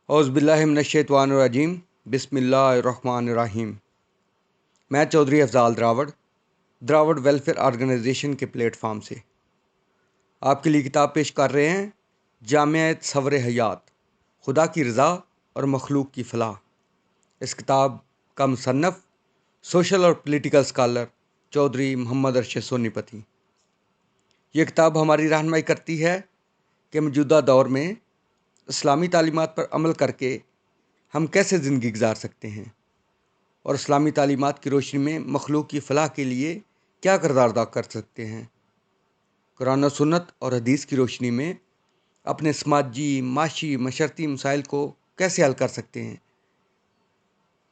औज़ बिल्लाहि मिनश्शैतानिर रजीम बिस्मिल्लाहिर्रहमानिर्रहीम। मैं चौधरी अफ़ज़ाल द्रावड़ वेलफेयर ऑर्गेनाइजेशन के प्लेटफार्म से आपके लिए किताब पेश कर रहे हैं जामियात सवर हयात, खुदा की रज़ा और मखलूक की फ़लाह। इस किताब का मुसन्नफ़ सोशल और पॉलिटिकल स्कॉलर चौधरी मोहम्मद अरशद सोनीपति। ये किताब हमारी रहनुमाई करती है कि मौजूदा दौर में इस्लामी तालीमात पर अमल करके हम कैसे ज़िंदगी गुजार सकते हैं और इस्लामी तालीमात की रोशनी में मखलूक की फ़लाह के लिए क्या किरदार अदा कर सकते हैं। कुरान और सुन्नत और हदीस की रोशनी में अपने समाजी, माशी, मशरती मसाइल को कैसे हल कर सकते हैं।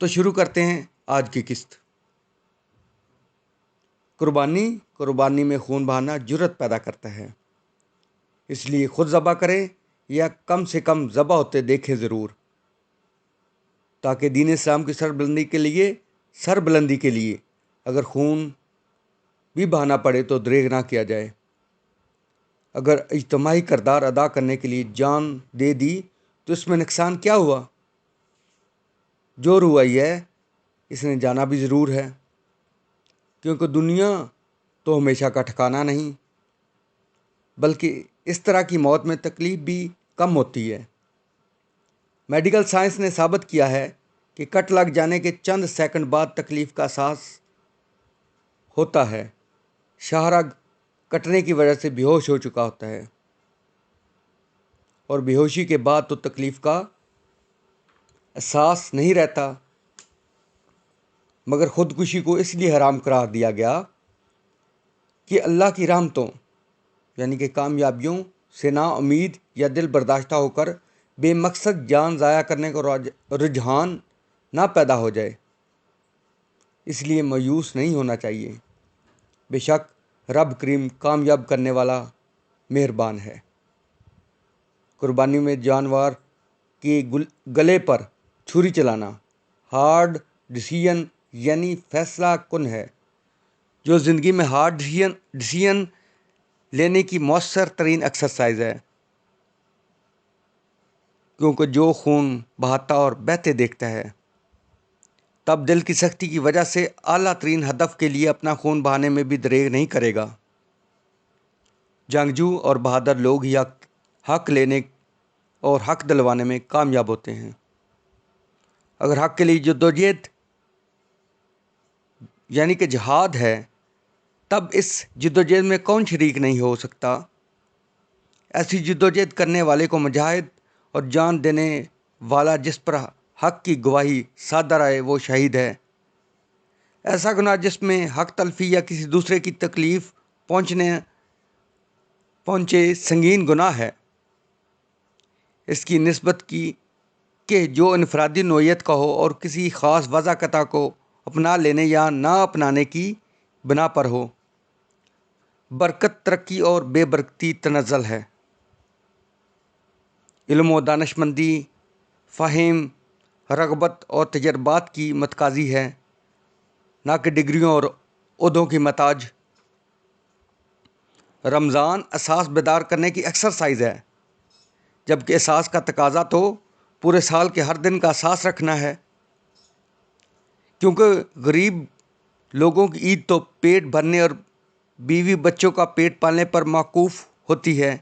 तो शुरू करते हैं आज की किस्त। कुर्बानी में खून बहाना जुर्रत पैदा करता है, इसलिए खुद ज़बह करें या कम से कम ज़बह होते देखें ज़रूर, ताकि दीन इस्लाम की सरबुलंदी के लिए अगर खून भी बहाना पड़े तो दरेग ना किया जाए। अगर इज्तिमाई किरदार अदा करने के लिए जान दे दी तो इसमें नुकसान क्या हुआ। जो रुआई है इसने जाना भी ज़रूर है, क्योंकि दुनिया तो हमेशा का ठिकाना नहीं, बल्कि इस तरह की मौत में तकलीफ़ भी कम होती है। मेडिकल साइंस ने साबित किया है कि कट लग जाने के चंद सेकंड बाद तकलीफ़ का एहसास होता है। शाहरा कटने की वजह से बेहोश हो चुका होता है और बेहोशी के बाद तो तकलीफ़ का एहसास नहीं रहता, मगर ख़ुदकुशी को इसलिए हराम करार दिया गया कि अल्लाह की रहमतों यानी कि कामयाबियों से ना उम्मीद या दिल बर्दाश्ता होकर बेमकसद जान ज़ाया करने का रुझान ना पैदा हो जाए। इसलिए मायूस नहीं होना चाहिए। बेशक रब करीम कामयाब करने वाला मेहरबान है। कुर्बानी में जानवर के गले पर छुरी चलाना हार्ड डिसीजन यानी फैसला कुन है, जो ज़िंदगी में हार्ड डिसीजन लेने की मौसर तरीन एक्सरसाइज है, क्योंकि जो खून बहाता और बहते देखता है तब दिल की सख्ती की वजह से आला तरीन हदफ के लिए अपना खून बहाने में भी दरेग नहीं करेगा। जंगजू और बहादुर लोग ही हक लेने और हक दिलवाने में कामयाब होते हैं। अगर हक के लिए जद्दोजहद यानी कि जिहाद है, तब इस जद्दोजहद में कौन शरीक नहीं हो सकता। ऐसी जद्दोजहद करने वाले को मुजाहिद और जान देने वाला जिस पर हक की गवाही सादर आए वो शहीद है। ऐसा गुनाह जिसमें हक तलफी या किसी दूसरे की तकलीफ़ पहुँचे संगीन गुनाह है। इसकी निस्बत की कि जो इनफरादी नोयत का हो और किसी ख़ास वज़ाक़ता को अपना लेने या ना अपनाने की बिना पर हो। बरकत तरक्की और बेबरकती तनज़्ज़ुल है। इल्म व दानिशमंदी, फ़हीम, रग़बत और तजर्बात की मतकाज़ी है, ना कि डिग्रियों और ओहदों की मताज। रमज़ान एहसास बेदार करने की एक्सरसाइज है, जबकि एहसास का तकाजा तो पूरे साल के हर दिन का एहसास रखना है, क्योंकि गरीब लोगों की ईद तो पेट भरने और बीवी बच्चों का पेट पालने पर मौकूफ़ होती है।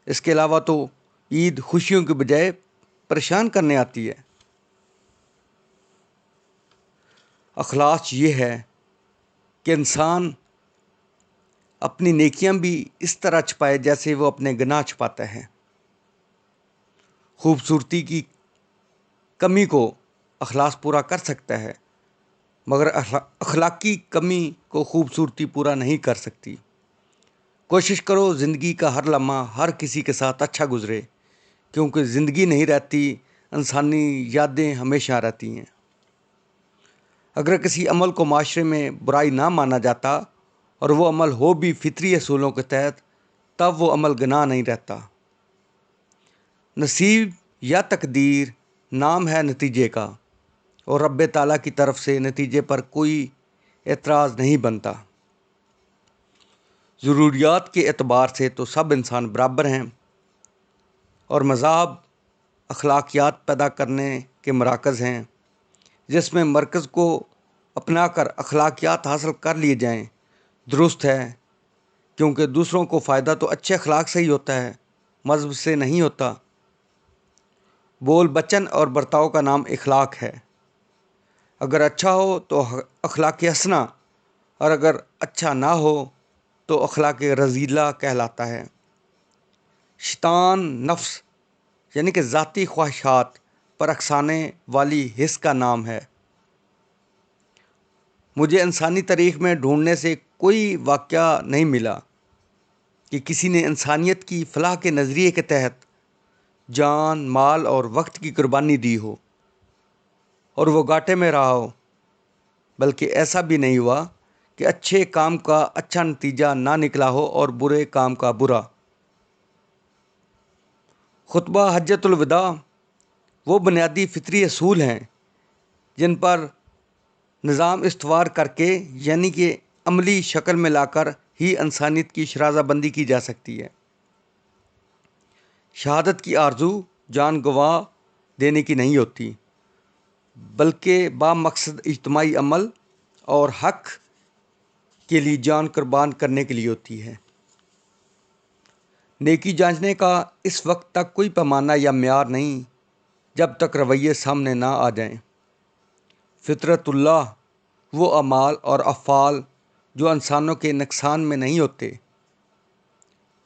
इसके अलावा तो ईद खुशियों की बजाय परेशान करने आती है। अखलास ये है कि इंसान अपनी नेकियां भी इस तरह छुपाए जैसे वो अपने गुनाह छुपाता है। खूबसूरती की कमी को अखलास पूरा कर सकता है, मगर अखलाकी कमी को खूबसूरती पूरा नहीं कर सकती। कोशिश करो ज़िंदगी का हर लम्हा हर किसी के साथ अच्छा गुजरे, क्योंकि ज़िंदगी नहीं रहती, इंसानी यादें हमेशा रहती हैं। अगर किसी अमल को माशरे में बुराई ना माना जाता और वो अमल हो भी फितरी असूलों के तहत, तब वो अमल गुनाह नहीं रहता। नसीब या तकदीर नाम है नतीजे का, और रब्बे ताला की तरफ से नतीजे पर कोई एतराज़ नहीं बनता। ज़रूरियात के एतबार से तो सब इंसान बराबर हैं, और मज़हब اخلاقیات پیدا کرنے کے مراکز ہیں، جس میں مرکز کو اپنا کر اخلاقیات حاصل کر لیے جائیں، درست ہے، کیونکہ دوسروں کو فائدہ تو اچھے اخلاق سے ہی ہوتا ہے، مذہب سے نہیں ہوتا۔ بول بچن اور برتاؤ کا نام اخلاق ہے۔ اگر اچھا ہو تو اخلاق حسنہ، اور اگر اچھا نہ ہو تو اخلاق رذیلہ کہلاتا ہے۔ شیطان نفس یعنی کہ ذاتی خواہشات پر اکسانے والی حس کا نام ہے۔ مجھے انسانی تاریخ میں ڈھونڈنے سے کوئی واقعہ نہیں ملا کہ کسی نے انسانیت کی فلاح کے نظریے کے تحت جان، مال اور وقت کی قربانی دی ہو اور وہ گھاٹے میں رہا ہو، بلکہ ایسا بھی نہیں ہوا کہ اچھے کام کا اچھا نتیجہ نہ نکلا ہو اور برے کام کا برا۔ خطبہ حجۃ الوداع وہ بنیادی فطری اصول ہیں جن پر نظام استوار کر کے، یعنی کہ عملی شکل میں لا کر ہی انسانیت کی شرازہ بندی کی جا سکتی ہے۔ شہادت کی آرزو جان گنوا دینے کی نہیں ہوتی، بلکہ با مقصد اجتماعی عمل اور حق کے لیے جان قربان کرنے کے لیے ہوتی ہے۔ نیکی جانچنے کا اس وقت تک کوئی پیمانہ یا معیار نہیں جب تک رویے سامنے نہ آ جائیں۔ فطرت اللہ وہ اعمال اور افعال جو انسانوں کے نقصان میں نہیں ہوتے،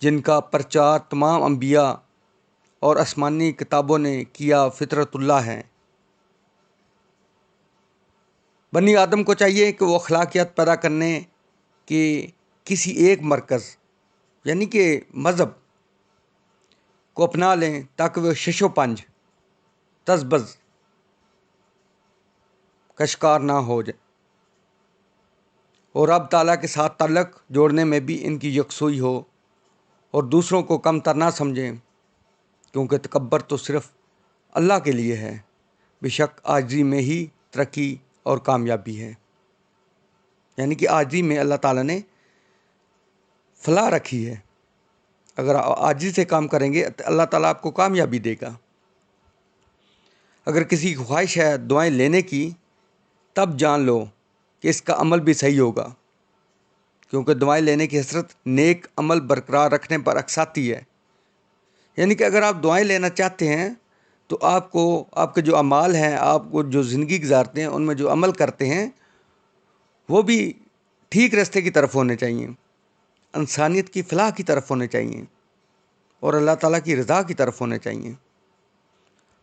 جن کا پرچار تمام انبیاء اور آسمانی کتابوں نے کیا، فطرت اللہ ہیں۔ بنی آدم کو چاہیے کہ وہ اخلاقیات پیدا کرنے کے کسی ایک مرکز یعنی کہ مذہب کو اپنا لیں تاکہ وہ شش و پنج تذبذ کا شکار نہ ہو جائے اور رب تعالیٰ کے ساتھ تعلق جوڑنے میں بھی ان کی یکسوئی ہو، اور دوسروں کو کم تر نہ سمجھیں، کیونکہ تکبر تو صرف اللہ کے لیے ہے۔ بے شک عاجزی میں ہی ترقی اور کامیابی ہے، یعنی کہ عاجزی میں اللہ تعالیٰ نے فلاح رکھی ہے۔ اگر عاجزی سے کام کریں گے تو اللہ تعالیٰ آپ کو کامیابی دے گا۔ اگر کسی کی خواہش ہے دعائیں لینے کی، تب جان لو کہ اس کا عمل بھی صحیح ہوگا، کیونکہ دعائیں لینے کی حسرت نیک عمل برقرار رکھنے پر اکساتی ہے۔ یعنی کہ اگر آپ دعائیں لینا چاہتے ہیں تو آپ کو آپ کے جو اعمال ہیں، آپ کو جو زندگی گزارتے ہیں، ان میں جو عمل کرتے ہیں وہ بھی ٹھیک راستے کی طرف ہونے چاہیے، انسانیت کی فلاح کی طرف ہونے چاہیے اور اللہ تعالیٰ کی رضا کی طرف ہونے چاہیے۔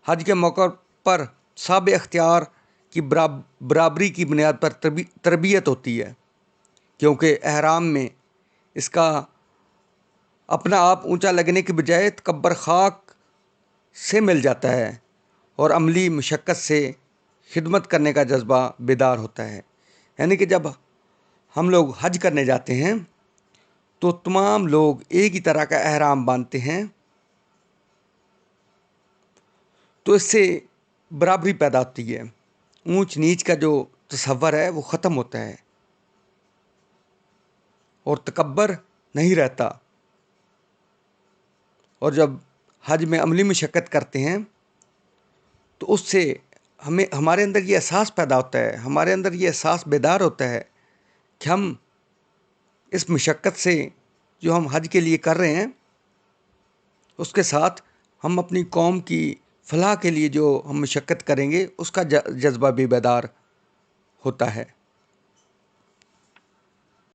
حج کے موقع پر صاحب اختیار کی برابری کی بنیاد پر تربیت ہوتی ہے، کیونکہ احرام میں اس کا اپنا آپ اونچا لگنے کے بجائے تکبر خاک سے مل جاتا ہے اور عملی مشقت سے خدمت کرنے کا جذبہ بیدار ہوتا ہے۔ یعنی کہ جب ہم لوگ حج کرنے جاتے ہیں تو تمام لوگ ایک ہی طرح کا احرام باندھتے ہیں، تو اس سے برابری پیدا ہوتی ہے، اونچ نیچ کا جو تصور ہے وہ ختم ہوتا ہے اور تکبر نہیں رہتا۔ اور جب حج میں عملی مشقت کرتے ہیں تو اس سے ہمارے اندر یہ احساس پیدا ہوتا ہے، ہمارے اندر یہ احساس بیدار ہوتا ہے کہ ہم اس مشقت سے جو ہم حج کے لیے کر رہے ہیں، اس کے ساتھ ہم اپنی قوم کی فلاح کے لیے جو ہم مشقت کریں گے، اس کا جذبہ بھی بیدار ہوتا ہے۔